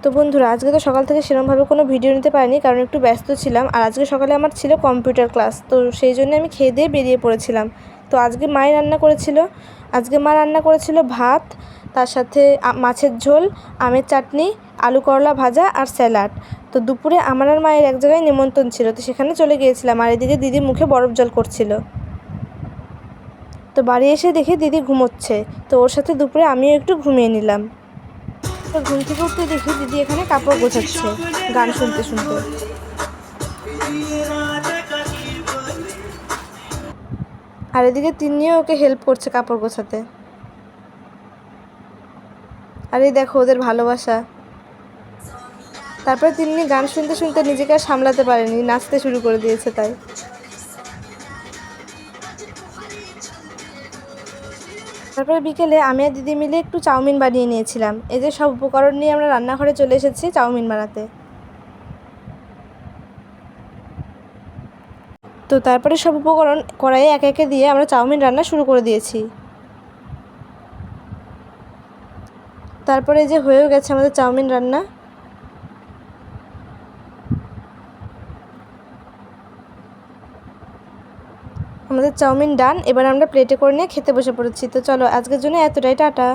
তো বন্ধুরা, আজকে তো সকাল থেকে সেরকমভাবে কোনো ভিডিও নিতে পারিনি, কারণ একটু ব্যস্ত ছিলাম। আর আজকে সকালে আমার ছিল কম্পিউটার ক্লাস, তো সেই জন্য আমি খেয়ে দিয়ে বেরিয়ে পড়েছিলাম। তো আজকে মাই রান্না করেছিল। আজকে মা রান্না করেছিল ভাত, তার সাথে মাছের ঝোল, আমের চাটনি, আলু করলা ভাজা আর স্যালাড। তো দুপুরে আমার আর মায়ের এক জায়গায় নিমন্ত্রণ ছিল, তো সেখানে চলে গিয়েছিলাম। আর এদিকে দিদির মুখে বরফ জল করছিল। তো বাড়ি এসে দেখি দিদি ঘুমোচ্ছে, তো ওর সাথে দুপুরে আমিও একটু ঘুমিয়ে নিলাম। তো ঘুম থেকে উঠতে দেখি দিদি এখানে কাপড় গোছাচ্ছে গান শুনতে শুনতে। আর এদিকে তিন্নিও ওকে হেল্প করছে কাপড় গোছাতে। আর এই দেখো ওদের ভালোবাসা। তারপরে তিন্নি গান শুনতে শুনতে নিজেকে আর সামলাতে পারেনি, নাচতে শুরু করে দিয়েছে। তারপরে বিকেলে আমি আর দিদি মিলে একটু চাউমিন বানিয়ে নিয়েছিলাম। এই যে সব উপকরণ নিয়ে আমরা রান্নাঘরে চলে এসেছি চাউমিন বানাতে। তো তারপরে সব উপকরণ কড়াইয়ে একে একে দিয়ে আমরা চাউমিন রান্না শুরু করে দিয়েছি। তারপরে এই যে হয়েও গেছে আমাদের চাউমিন রান্না। আমাদের চাউমিন ডান। এবার আমরা প্লেটে করে নিয়ে খেতে বসে পড়েছি। তো চলো, আজকের জন্য এতটাই, টাটা।